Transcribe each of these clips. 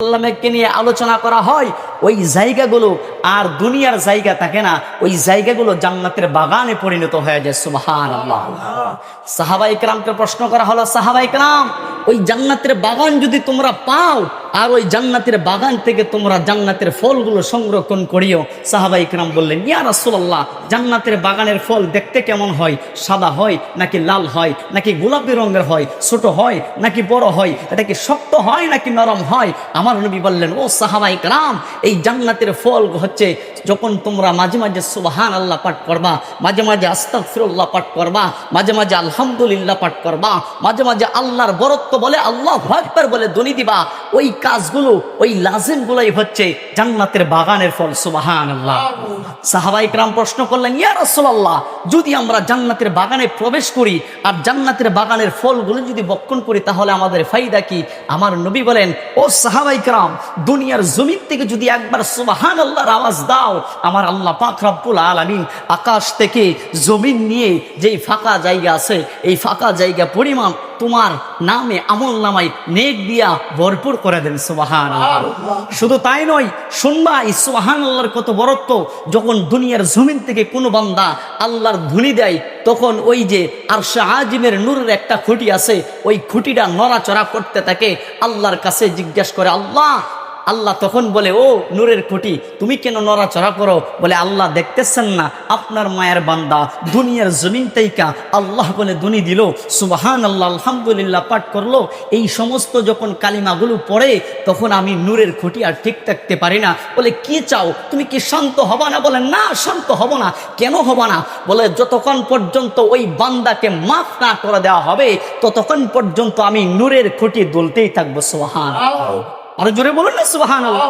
সাল্লামকে নিয়ে আলোচনা করা হয়, ওই জায়গাগুলো আর দুনিয়ার জায়গা থাকে না, ওই জায়গাগুলো জান্নাতের বাগানে পরিণত হয়ে যায়। সুবহানাল্লাহ। সাহাবায়ে কেরামকে প্রশ্ন করা হলো, সাহাবায়ে কেরাম, ওই জান্নাতের বাগান যদি তোমরা পাও আর ওই জান্নাতের বাগান থেকে তোমরা জান্নাতের ফলগুলো সংরক্ষণ করিও। সাহাবায়ে কেরাম বললেন, ইয়া রাসূলুল্লাহ, জান্নাতের বাগানের ফল দেখতে কেমন হয়? সাদা হয় নাকি লাল হয় নাকি গোলাপি রঙের হয়, ছোট হয় নাকি বড় হয়, এটা কি শক্ত হয় নাকি নরম হয়? আমার নবী বললেন, ও সাহাবায়ে কেরাম, এই জান্নাতের ফল হচ্ছে যখন তোমরা মাঝে মাঝে সুবহানাল্লাহ পাঠ করবা, মাঝে মাঝে আস্তাগফিরুল্লাহ পাঠ করবা, মাঝে মাঝে আলহামদুলিল্লাহ পাঠ করবা, মাঝে মাঝে আল্লাহর বরত্ব বলে আল্লাহু আকবার বলে ধ্বনি দিবা, ওই কাজগুলো, ওই লাজিমগুলোই হচ্ছে জান্নাতের বাগানের ফল। সুবহানাল্লাহ। সাহাবায়ে কেরাম প্রশ্ন করলেন, ইয়া রাসূলুল্লাহ, যদি আমরা জান্নাতের বাগানে প্রবেশ করি আর জান্নাতের বাগানের ফলগুলো যদি ভক্ষণ করি তাহলে আমাদের ফায়দা কি? আমার নবী বলেন, ও সাহাবায়ে কেরাম, দুনিয়ার জমিন থেকে যদি একবার সুবহানাল্লাহর আওয়াজ দাও, আমার আল্লাহ পাক রব্বুল আলামিন আকাশ থেকে জমিন নিয়ে যেই ফাঁকা জায়গা আছে, এই ফাঁকা জায়গা পরিমাণ তোমার নামে আমল নামায় নেক দিয়া ভরপুর করে দেন। সুবহানাল্লাহ। শুধু তাই নয়, শুনবা এই সুবহানাল্লাহর কত বরত্ব। যখন দুনিয়ার জমিন থেকে কোনো বান্দা আল্লাহর ধ্বনি দেয়, তখন ওই যে আরশে আজিমের নূরের একটা খুঁটি আছে, ওই খুঁটিটা নড়াচড়া করতে থাকে। আল্লাহর কাছে জিজ্ঞাসা করে, আল্লাহ, আল্লাহ তখন বলে, ও নূরের খুঁটি, তুমি কেন নড়াচড়া করো? বলে, আল্লাহ দেখতেছেন না আপনার মায়ের বান্দা দুনিয়ার জমিন থেকে আল্লাহ বলে ধ্বনি দিল, সুবহানাল্লাহ আলহামদুলিল্লাহ পাঠ করলো, এই সমস্ত যখন কালিমাগুলো পড়ে তখন আমি নূরের খুঁটি আর ঠিক থাকতে পারি না। বলে, কি চাও? তুমি কি শান্ত হবা না? বলে, না, শান্ত হব না। কেন হব না? বলে, যতক্ষণ পর্যন্ত ওই বান্দাকে মাফ না করে দেওয়া হবে ততক্ষণ পর্যন্ত আমি নূরের খুঁটি দুলতেই থাকবো। সুবহানাল্লাহ। আরো জোরে বলুন না সুবহানাল্লাহ।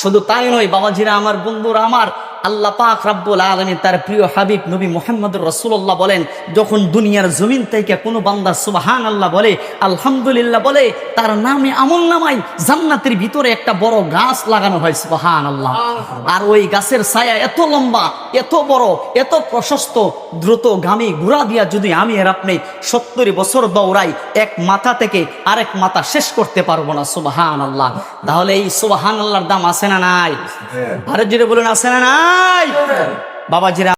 শুধু তাই নয় বাবাজিরা আমার, বন্ধুরা আমার, আল্লাহ পাক রব্বুল আলামিন তার প্রিয় হাবিব নবী মুহাম্মদুর রাসূলুল্লাহ বলেন, যখন দুনিয়ার জমিন থেকে কোনো বান্দা সুবহানাল্লাহ বলে, আলহামদুলিল্লাহ বলে, তার নামে আমল নামায় জান্নাতের ভিতরে একটা বড় গাছ লাগানো হয়। সুবহানাল্লাহ। আর ওই গাছের ছায়া এত লম্বা, এত বড়, এত প্রশস্ত, দ্রুতগামী ঘোড়া দিয়া যদি আমি আর আপনি 70 বছর দৌড়াই, এক মাথা থেকে আরেক মাথা শেষ করতে পারবো না। সুবহানাল্লাহ। তাহলে এই সুবহানাল্লাহর দাম আছে না নাই? আরে জোরে বলুন, আছে না নাই? বাবাজিরা